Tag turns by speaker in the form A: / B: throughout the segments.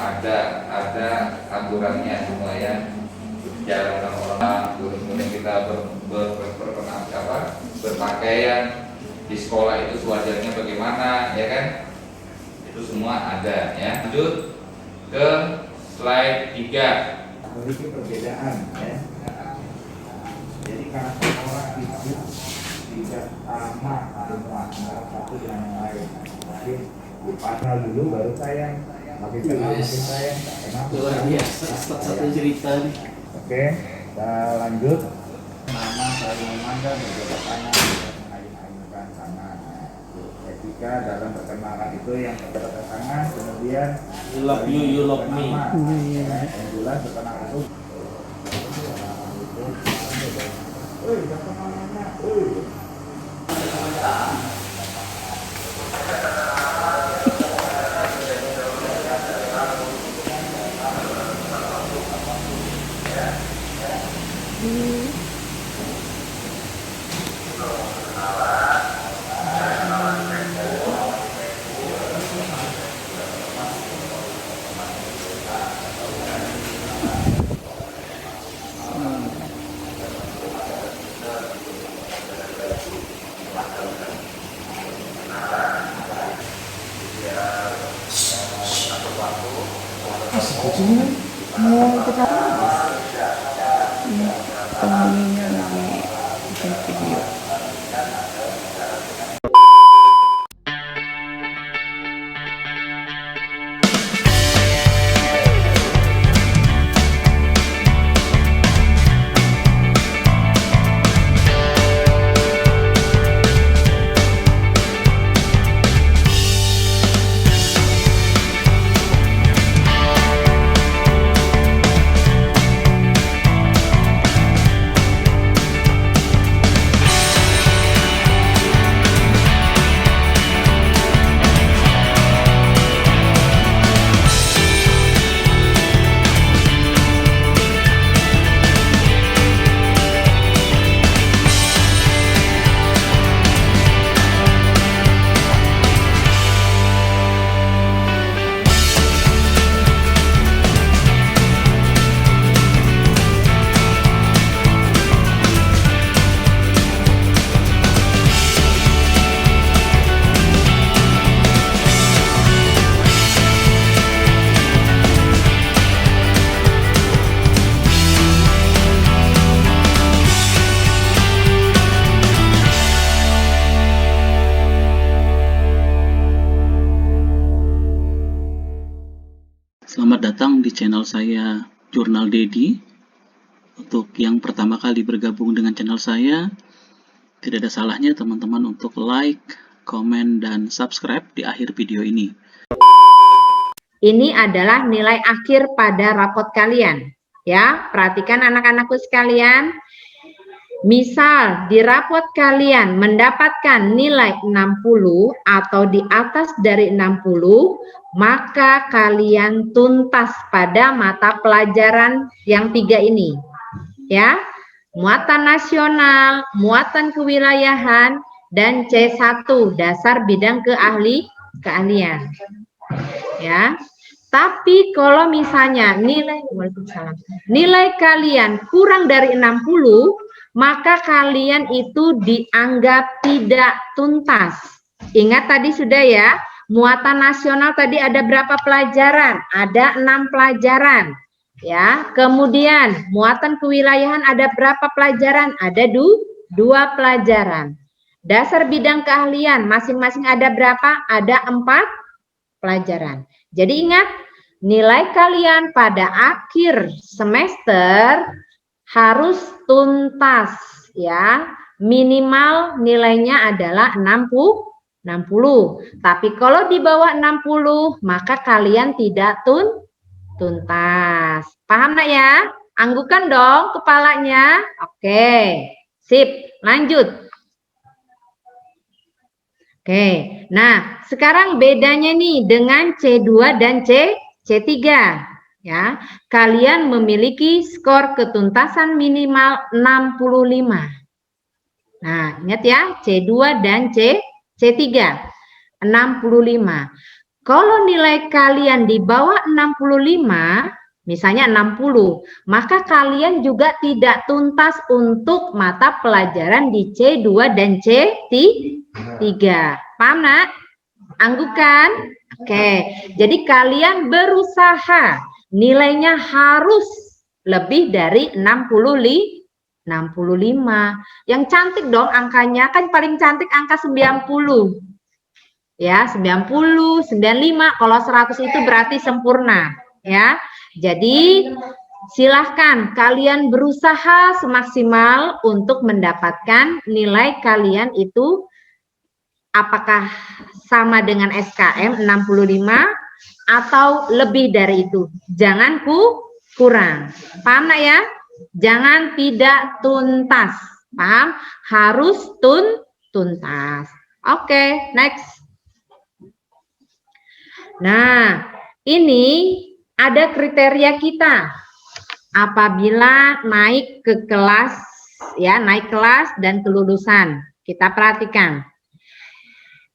A: ada aturannya semua ya, jalan orang, kemudian kita berpakaian di sekolah itu sewajarnya bagaimana, ya kan? Itu semua ada ya. Lanjut ke slide 3.
B: Memiliki perbedaan ya. Jadi karena orang itu tidak sama antara satu dengan yang lain. Mungkin pasal dulu baru sayang, makin kenal makin sayang. Kenapa?
C: Luar biasa, satu cerita nih.
B: Oke, kita lanjut. Nama saling memandang, berjabat tangan, mengayun-ayunkan tangan. Etika dalam perkenalan itu yang berjabat tangan, kemudian
C: You love you, you love me.
B: Yang bulan perkenalan itu. Jangan kemana-mana.
D: Mau kita penghuninya lagi bikin video.
C: Selamat datang di channel saya, Jurnal Dedi. Untuk yang pertama kali bergabung dengan channel saya, tidak ada salahnya teman-teman untuk like, komen, dan subscribe di akhir video ini.
E: Ini adalah nilai akhir pada rapot kalian. Ya, perhatikan anak-anakku sekalian. Misal di rapot kalian mendapatkan nilai 60 atau di atas dari 60, maka kalian tuntas pada mata pelajaran yang 3 ini. Ya, muatan nasional, muatan kewilayahan, dan C1 dasar bidang keahlian. Ya. Tapi kalau misalnya nilai kalian kurang dari 60, maka kalian itu dianggap tidak tuntas. Ingat tadi sudah ya, muatan nasional tadi ada berapa pelajaran? Ada 6 pelajaran. Ya, kemudian muatan kewilayahan ada berapa pelajaran? Ada 2 pelajaran. Dasar bidang keahlian masing-masing ada berapa? Ada 4 pelajaran. Jadi ingat, nilai kalian pada akhir semester harus tuntas ya. Minimal nilainya adalah 60. Tapi kalau di bawah 60, maka kalian tidak tuntas. Paham nak ya? Anggukan dong kepalanya. Oke, sip. Lanjut. Oke, nah sekarang bedanya nih dengan C2 dan C3 ya. Kalian memiliki skor ketuntasan minimal 65. Nah, ingat ya, C2 dan C3 65. Kalau nilai kalian di bawah 65, misalnya 60, maka kalian juga tidak tuntas untuk mata pelajaran di C2 dan C3. Paham, Nak? Anggukan? Oke, jadi kalian berusaha nilainya harus lebih dari 65. Yang cantik dong angkanya, kan paling cantik angka 90. Ya, 90, 95, kalau 100 itu berarti sempurna, ya. Jadi silahkan kalian berusaha semaksimal untuk mendapatkan nilai kalian itu apakah sama dengan SKM 65 atau lebih dari itu. Jangan kurang. Paham, Nak, ya? Jangan tidak tuntas. Paham? Harus tuntas. Oke, next. Nah, ini ada kriteria kita apabila naik ke kelas, ya, naik kelas dan kelulusan. Kita perhatikan.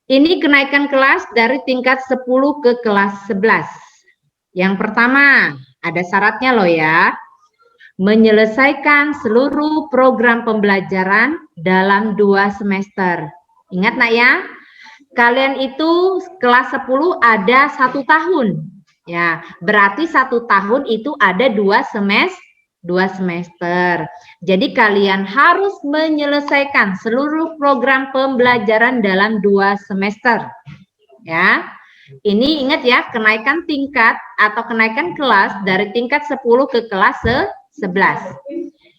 E: Ini kenaikan kelas dari tingkat 10 ke kelas 11. Yang pertama, ada syaratnya loh ya. Menyelesaikan seluruh program pembelajaran dalam 2 semester. Ingat, Nak, ya? Kalian itu kelas 10 ada 1 tahun. Ya, berarti 1 tahun itu ada 2 semester. Jadi kalian harus menyelesaikan seluruh program pembelajaran dalam 2 semester. Ya. Ini ingat ya, kenaikan tingkat atau kenaikan kelas dari tingkat 10 ke kelas 11.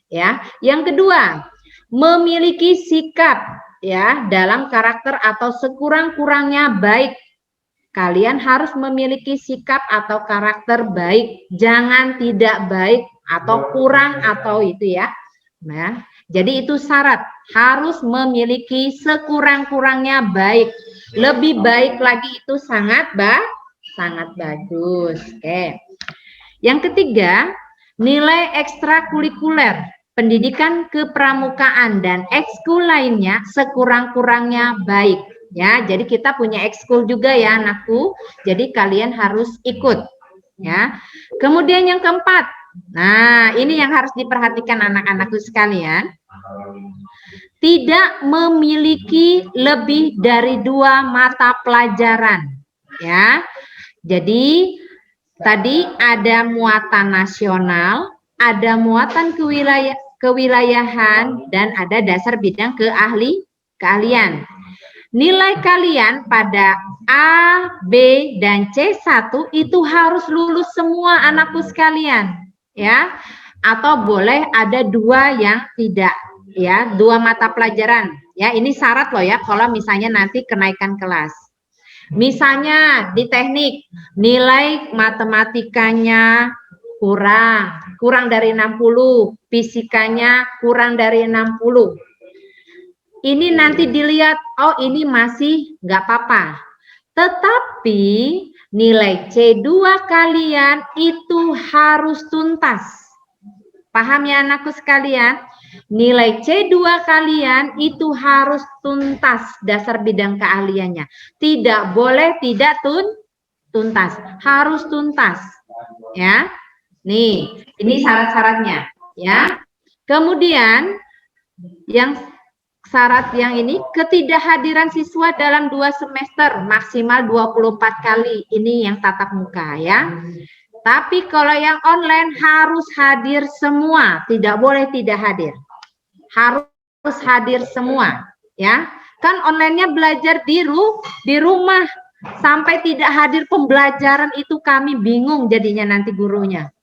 E: Ya. Yang kedua, memiliki sikap ya dalam karakter atau sekurang-kurangnya baik. Kalian harus memiliki sikap atau karakter baik, jangan tidak baik atau kurang atau itu ya. Nah, jadi itu syarat, harus memiliki sekurang-kurangnya baik. Lebih baik lagi itu sangat bagus. Oke. Yang ketiga, nilai ekstrakurikuler, pendidikan kepramukaan dan ekskul lainnya sekurang-kurangnya baik. Ya, jadi kita punya ekskul juga ya, anakku. Jadi kalian harus ikut. Ya. Kemudian yang keempat, nah, ini yang harus diperhatikan anak-anakku sekalian. Tidak memiliki lebih dari 2 mata pelajaran. Ya. Jadi tadi ada muatan nasional, ada muatan kewilayahan, dan ada dasar bidang keahlian. Nilai kalian pada A, B, dan C1 itu harus lulus semua anakku sekalian, ya. Atau boleh ada 2 yang tidak, ya, 2 mata pelajaran. Ya, ini syarat loh ya kalau misalnya nanti kenaikan kelas. Misalnya di teknik nilai matematikanya kurang dari 60, fisikanya kurang dari 60. Ini nanti dilihat, oh ini masih nggak apa-apa. Tetapi nilai C2 kalian itu harus tuntas. Paham ya anakku sekalian? Nilai C2 kalian itu harus tuntas dasar bidang keahliannya. Tidak boleh tidak tuntas, harus tuntas. Ya. Nih, ini syarat-syaratnya, ya. Kemudian yang syarat yang ini, ketidakhadiran siswa dalam 2 semester maksimal 24 kali. Ini yang tatap muka ya. Tapi kalau yang online harus hadir semua, tidak boleh tidak hadir. Harus hadir semua, ya. Kan onlinenya belajar di rumah. Sampai tidak hadir pembelajaran itu kami bingung jadinya nanti gurunya.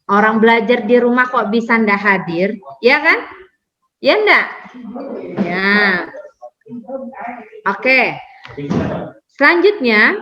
E: Orang belajar di rumah kok bisa ndak hadir, ya kan? Ya enggak? Ya. Oke. Selanjutnya,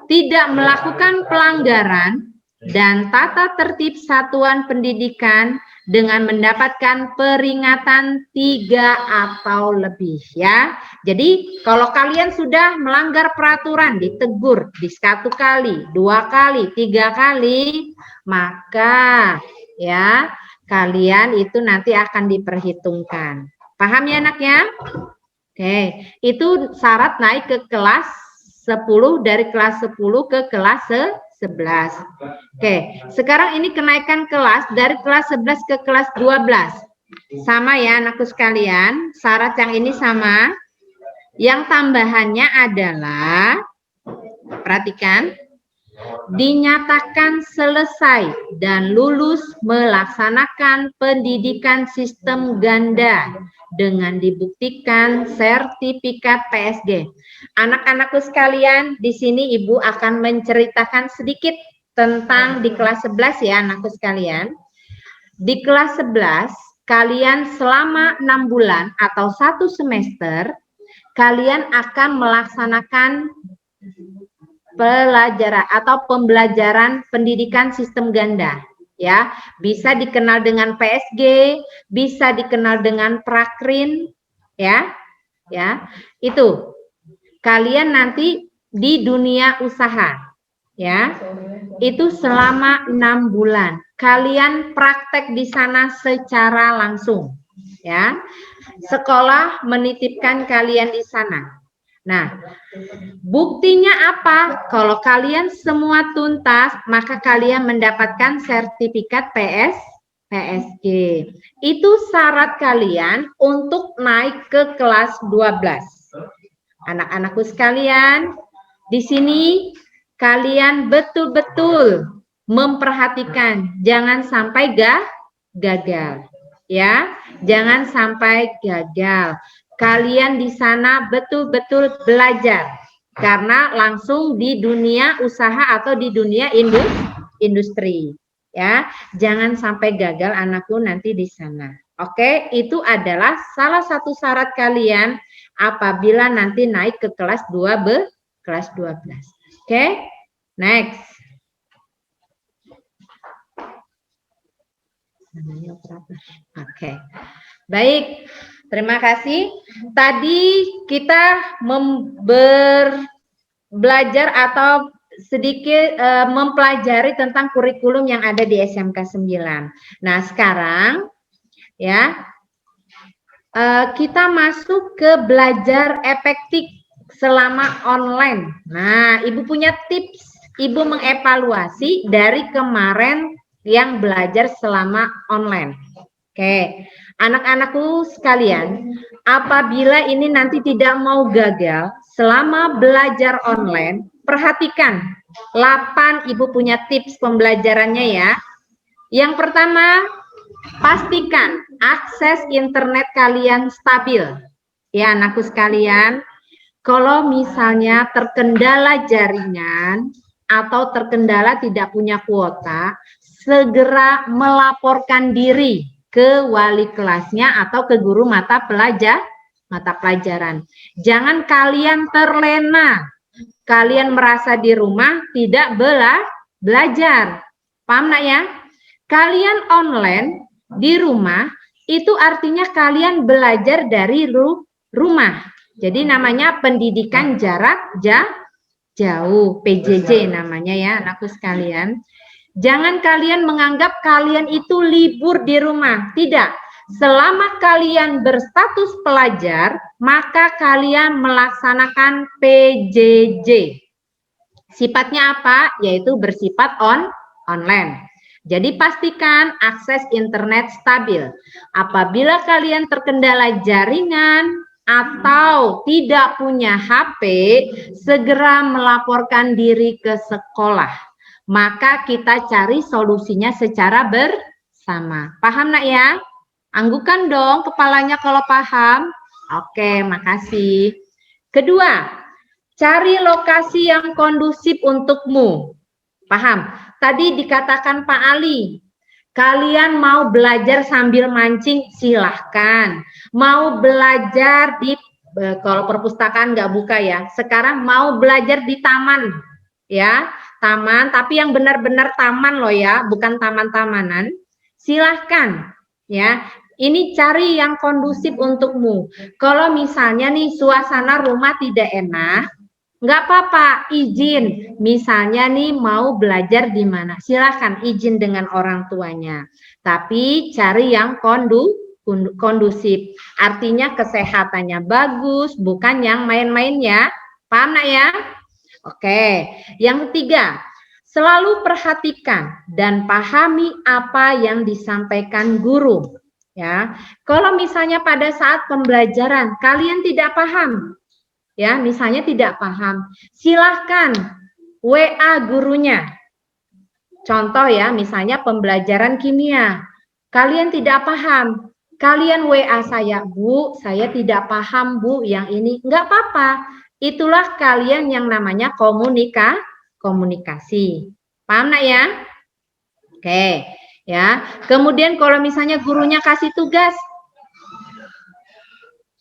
E: tidak melakukan pelanggaran dan tata tertib satuan pendidikan dengan mendapatkan peringatan 3 atau lebih ya. Jadi kalau kalian sudah melanggar peraturan, ditegur di 1 kali, 2 kali, 3 kali, maka ya kalian itu nanti akan diperhitungkan. Paham ya anaknya? Oke, itu syarat naik ke kelas 10 dari kelas 10 ke kelas 11. Oke, sekarang ini kenaikan kelas dari kelas 11 ke kelas 12. Sama ya anakku sekalian, syarat yang ini sama. Yang tambahannya adalah, perhatikan, dinyatakan selesai dan lulus melaksanakan pendidikan sistem ganda dengan dibuktikan sertifikat PSG. Anak-anakku sekalian, di sini Ibu akan menceritakan sedikit tentang di kelas 11 ya anakku sekalian. Di kelas 11, kalian selama 6 bulan atau 1 semester, kalian akan melaksanakan pelajaran atau pembelajaran pendidikan sistem ganda. Ya, bisa dikenal dengan PSG, bisa dikenal dengan prakrin, ya. Ya, itu. Kalian nanti di dunia usaha, ya. Itu selama 6 bulan. Kalian praktek di sana secara langsung, ya. Sekolah menitipkan kalian di sana. Nah, buktinya apa? Kalau kalian semua tuntas, maka kalian mendapatkan sertifikat PSG. Itu syarat kalian untuk naik ke kelas 12. Anak-anakku sekalian, di sini kalian betul-betul memperhatikan, jangan sampai gagal. Ya, jangan sampai gagal. Kalian di sana betul-betul belajar karena langsung di dunia usaha atau di dunia industri. Ya, jangan sampai gagal anakku nanti di sana. Oke, itu adalah salah satu syarat kalian apabila nanti naik ke kelas 12. Oke, next. Oke. Baik, terima kasih. Tadi kita belajar atau sedikit mempelajari tentang kurikulum yang ada di SMK 9. Nah, sekarang ya kita masuk ke belajar efektif selama online. Nah, Ibu punya tips. Ibu mengevaluasi dari kemarin yang belajar selama online. Oke, anak-anakku sekalian, apabila ini nanti tidak mau gagal selama belajar online, perhatikan 8 Ibu punya tips pembelajarannya ya. Yang pertama, pastikan akses internet kalian stabil. Ya anakku sekalian, kalau misalnya terkendala jaringan atau terkendala tidak punya kuota, segera melaporkan diri ke wali kelasnya atau ke guru mata pelajaran. Jangan kalian terlena. Kalian merasa di rumah tidak belajar. Paham nak ya? Kalian online di rumah itu artinya kalian belajar dari rumah. Jadi namanya pendidikan jarak jauh, PJJ namanya ya anakku sekalian. Jangan kalian menganggap kalian itu libur di rumah. Tidak. Selama kalian berstatus pelajar, maka kalian melaksanakan PJJ. Sifatnya apa? Yaitu bersifat online. Jadi pastikan akses internet stabil. Apabila kalian terkendala jaringan atau tidak punya HP, segera melaporkan diri ke sekolah. Maka kita cari solusinya secara bersama. Paham nak ya? Anggukan dong kepalanya kalau paham. Oke, makasih. Kedua, cari lokasi yang kondusif untukmu. Paham? Tadi dikatakan Pak Ali, kalian mau belajar sambil mancing, silahkan. Mau belajar di, kalau perpustakaan nggak buka ya, sekarang mau belajar di taman. Ya, taman, tapi yang benar-benar taman loh ya, bukan taman-tamanan. Silahkan, ya. Ini cari yang kondusif untukmu. Kalau misalnya nih suasana rumah tidak enak, nggak apa-apa, izin. Misalnya nih mau belajar di mana, silahkan izin dengan orang tuanya. Tapi cari yang kondusif. Artinya kesehatannya bagus, bukan yang main-main ya. Paham nak ya? Oke, yang ketiga, selalu perhatikan dan pahami apa yang disampaikan guru. Ya, kalau misalnya pada saat pembelajaran kalian tidak paham, ya, misalnya tidak paham, silahkan WA gurunya. Contoh ya, misalnya pembelajaran kimia, kalian tidak paham, kalian WA saya, Bu, saya tidak paham Bu, yang ini, nggak apa-apa. Itulah kalian yang namanya komunikasi. Paham nak ya? Oke, ya. Kemudian kalau misalnya gurunya kasih tugas,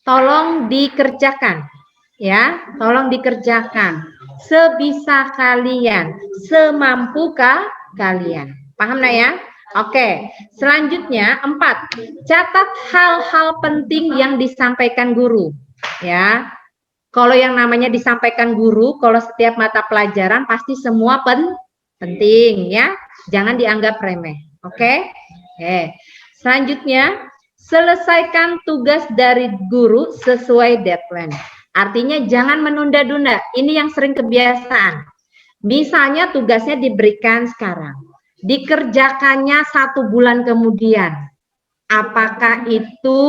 E: tolong dikerjakan, ya, tolong dikerjakan sebisa kalian, semampu kalian. Paham nak ya? Oke, selanjutnya 4. Catat hal-hal penting yang disampaikan guru. Ya, kalau yang namanya disampaikan guru, kalau setiap mata pelajaran pasti semua penting ya. Jangan dianggap remeh. Oke? Selanjutnya, selesaikan tugas dari guru sesuai deadline. Artinya jangan menunda-nunda. Ini yang sering kebiasaan. Misalnya tugasnya diberikan sekarang, dikerjakannya 1 bulan kemudian. Apakah itu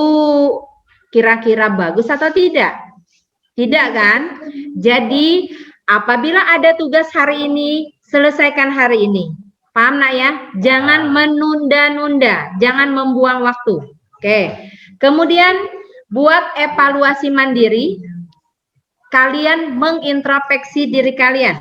E: kira-kira bagus atau tidak? Tidak kan? Jadi apabila ada tugas hari ini, selesaikan hari ini. Paham nak ya? Jangan menunda-nunda, jangan membuang waktu. Oke. Kemudian buat evaluasi mandiri. Kalian mengintrospeksi diri kalian.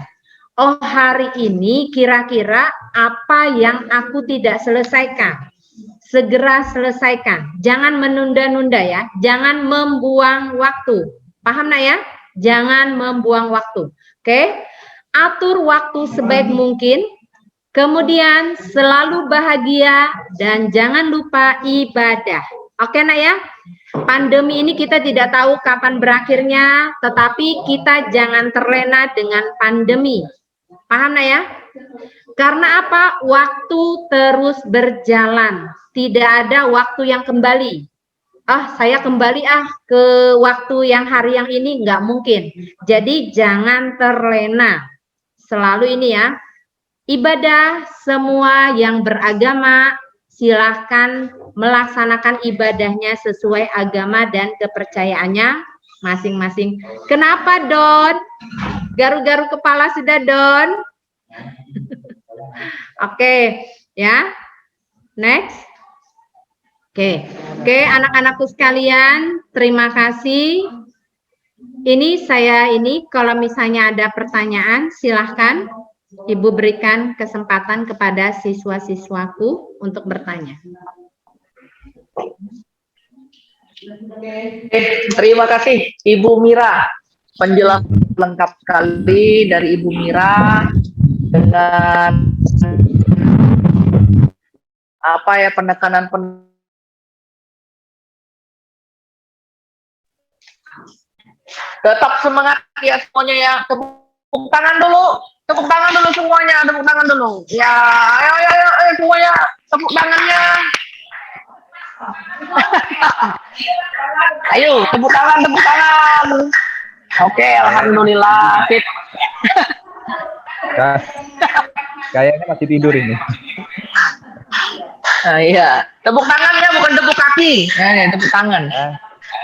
E: Oh, hari ini kira-kira apa yang aku tidak selesaikan? Segera selesaikan. Jangan menunda-nunda ya. Jangan membuang waktu. Paham nak ya? Jangan membuang waktu. Oke? Atur waktu sebaik mungkin. Kemudian selalu bahagia dan jangan lupa ibadah. Oke nak ya? Pandemi ini kita tidak tahu kapan berakhirnya, tetapi kita jangan terlena dengan pandemi. Paham nak ya? Karena apa? Waktu terus berjalan. Tidak ada waktu yang kembali. Saya kembali ke waktu yang hari yang ini, nggak mungkin. Jadi jangan terlena. Selalu ini ya, ibadah semua yang beragama silahkan melaksanakan ibadahnya sesuai agama dan kepercayaannya masing-masing. Kenapa Don? Garu-garu kepala sudah Don? Oke, ya. Next. Oke, anak-anakku sekalian, terima kasih. Kalau misalnya ada pertanyaan, silahkan Ibu berikan kesempatan kepada siswa-siswaku untuk bertanya.
F: Terima kasih Ibu Mira. Penjelasan lengkap sekali dari Ibu Mira dengan penekanan tetap semangat ya semuanya ya. Tepuk tangan dulu semuanya, tepuk tangan dulu. Ya, ayo semuanya, tepuk tangannya. Ayo, tepuk tangan. Oke, alhamdulillah. Fit.
B: Kayaknya masih tidur ini.
F: Iya, tepuk tangannya bukan tepuk kaki. Tepuk tangan.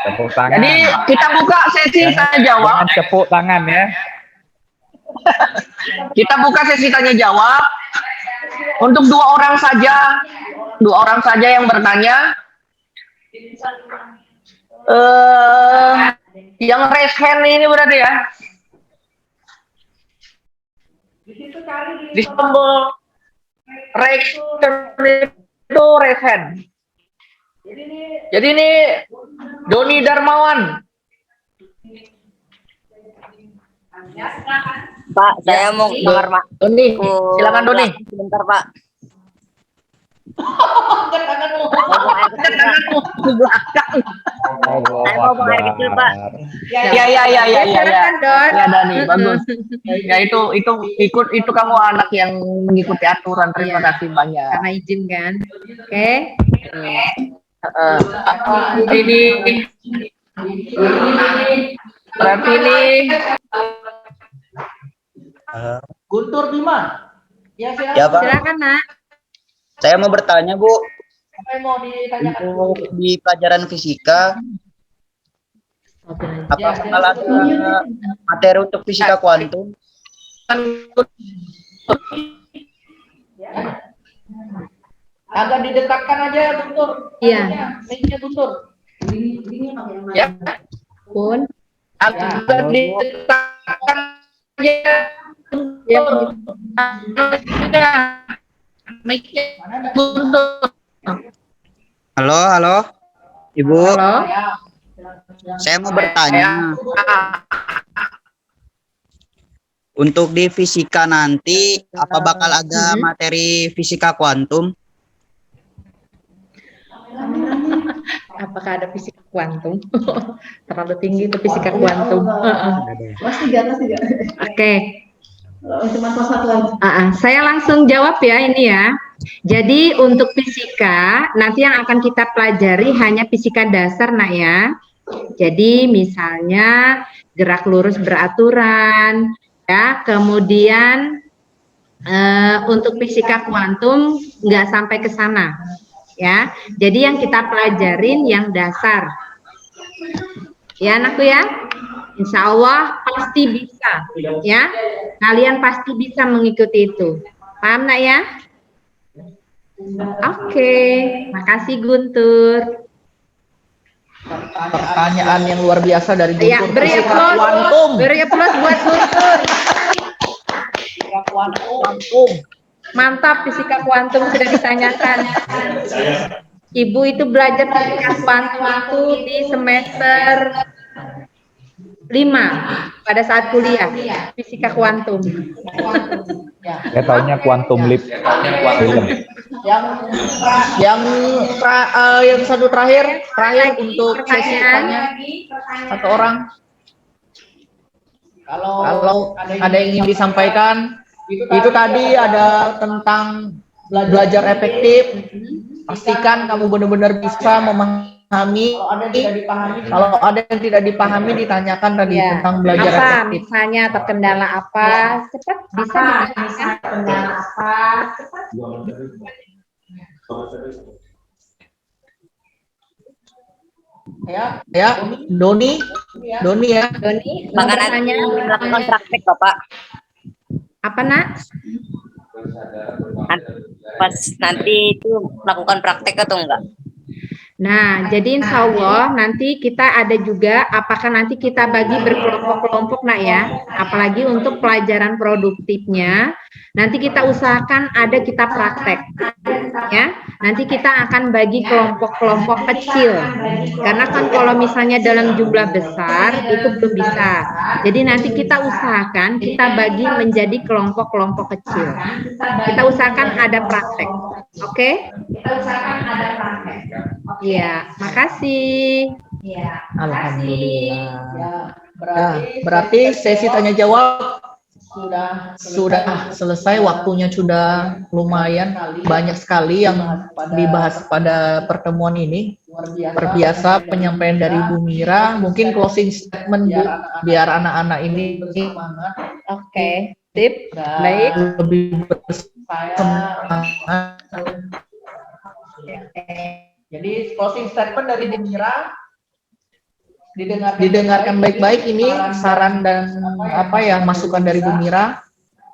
B: Tepuk tangan.
F: Jadi kita buka sesi tanya jawab.
B: Tepuk tangan ya.
F: Kita buka sesi tanya jawab untuk 2 orang saja yang bertanya. Yang raise hand ini berarti ya. Di tombol raise itu raise hand. Jadi ini Doni Darmawan.
G: Pak, saya mau dengar Pak.
F: Doni, silakan Doni.
G: Sebentar Pak. Saya mau buang air kecil Pak.
F: Ya, Dani, bagus. Ya itu kamu anak yang mengikuti aturan. Terima kasih banyak.
E: Karena izin kan. Oke.
F: Ini berarti ini Guntur Bima. Ya, silakan.
H: Ya, Pak.
E: Silakan, Nak.
H: Saya mau bertanya, Bu.
F: Apa yang mau ditanyakan?
H: Untuk di pelajaran fisika, apa bakal ada materi untuk fisika kuantum?
F: Agak didekatkan aja, Guntur.
E: Iya.
F: Mic-nya, Guntur. Ya.
E: Pun.
F: Agak didekatkan aja.
E: Ya,
F: Mic-nya, Guntur.
H: Halo, Ibu.
E: halo.
H: Saya mau bertanya. Untuk di fisika nanti, apa bakal ada materi fisika kuantum?
E: Apakah ada fisika kuantum? Terlalu tinggi itu fisika kuantum. Oke. Saya langsung jawab ya ini ya. Jadi untuk fisika nanti yang akan kita pelajari hanya fisika dasar, Nak ya. Jadi misalnya gerak lurus beraturan, ya. Kemudian untuk fisika kuantum nggak sampai ke sana, ya. Jadi yang kita pelajarin yang dasar, ya anakku ya. Insya Allah pasti bisa, ya. Kalian pasti bisa mengikuti itu. Paham, Nak ya? Oke, makasih Guntur.
F: Pertanyaan yang luar biasa dari Guntur.
E: Ya, beri
F: Fisika
E: applause.
F: kuantum.
E: Beri applause buat Guntur.
F: Fisika kuantum.
E: Mantap, fisika kuantum sudah ditanyakan. Ibu itu belajar fisika kuantum itu di semester 5 pada saat kuliah fisika kuantum.
B: Saya taunya kuantum leap.
F: Yang satu terakhir untuk sesi tanya satu orang. Kalau ada yang ingin disampaikan, itu tadi ada tentang belajar efektif. Pastikan kamu benar-benar bisa memahami. Kalau ada yang tidak dipahami, ditanyakan tadi
E: Ya.
F: tentang belajar
E: Apa
F: efektif.
E: misalnya terkendala apa? Cepat bisa menjelaskan terkendala apa?
F: Ya, Doni ya.
E: Doni, mau
G: Maka nanti
E: bertanya?
G: melakukan praktek, Bapak.
E: Apa, Nak?
G: Pas nanti itu melakukan praktek atau enggak?
E: Nah, jadi insya Allah nanti kita ada juga, apakah nanti kita bagi berkelompok-kelompok, Nak ya, apalagi untuk pelajaran produktifnya, nanti kita usahakan ada kita praktek, ya, nanti kita akan bagi kelompok-kelompok kecil, karena kan kalau misalnya dalam jumlah besar, itu belum bisa, jadi nanti kita usahakan, kita bagi menjadi kelompok-kelompok kecil, kita usahakan ada praktek, oke? Kita usahakan ada praktek. Ya, makasih. Ya,
F: Alhamdulillah. Berarti sesi tanya jawab sudah selesai, waktunya sudah lumayan banyak sekali yang dibahas pada pertemuan ini. Luar biasa penyampaian dari Bu Mira. Mungkin closing statement Bu, biar anak-anak ini
E: Oke, sip. Baik.
F: lebih bersemangat. Jadi closing statement dari Bu Mira didengarkan baik-baik, ini saran dan masukan dari Bu Mira.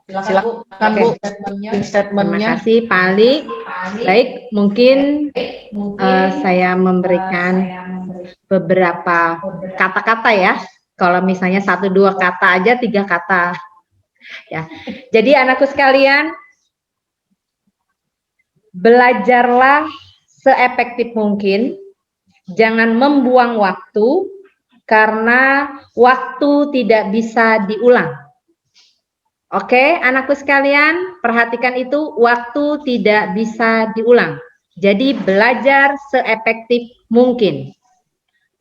F: Silakan Bu, statementnya.
E: Terima kasih Pak Ali. Baik, mungkin saya memberikan beberapa kata-kata ya. Kalau misalnya 1-2 kata aja, 3 kata. Ya. Jadi anakku sekalian, belajarlah seefektif mungkin, jangan membuang waktu, karena waktu tidak bisa diulang. Oke, anakku sekalian, perhatikan itu, waktu tidak bisa diulang. Jadi belajar seefektif mungkin.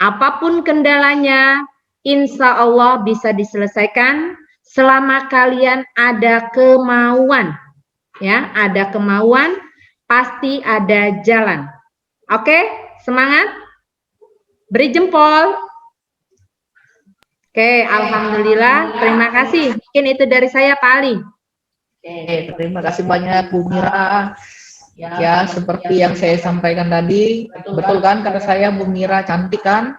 E: Apapun kendalanya, insya Allah bisa diselesaikan selama kalian ada kemauan. Ya, ada kemauan, pasti ada jalan. Oke, semangat. Beri jempol. Oke, alhamdulillah. Terima kasih. Mungkin itu dari saya, Pak Ali.
F: Oke, terima kasih banyak Bu Mira. Ya, seperti yang saya sampaikan tadi, betul kan kata saya Bu Mira cantik kan?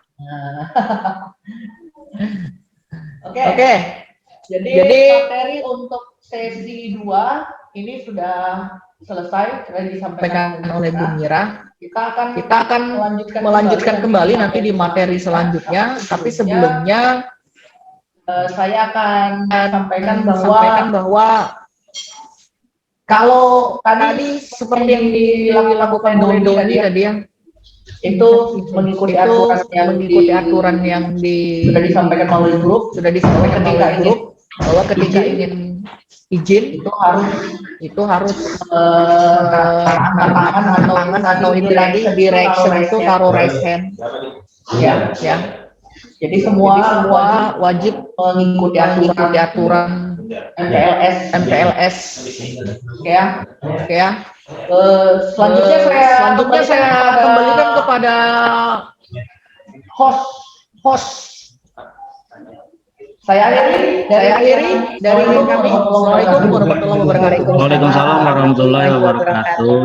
F: Oke. Jadi materi untuk sesi 2 ini sudah selesai, sudah disampaikan oleh Bu Mira. Kita akan melanjutkan kembali nanti di materi selanjutnya, tapi sebelumnya saya akan sampaikan bahwa kalau tadi seperti yang dilakukan oleh Doni tadi ya, itu mengikuti aturan yang sudah disampaikan melalui grup, bahwa ketika ingin izin itu harus tangan atau itu tadi direction itu taruh raise hand, ya. Jadi semua wajib mengikuti aturan MPLS, ya. Selanjutnya saya kembalikan kepada host. Saya akhiri dari kami. Assalamualaikum warahmatullahi wabarakatuh.
C: Waalaikumsalam warahmatullahi wabarakatuh.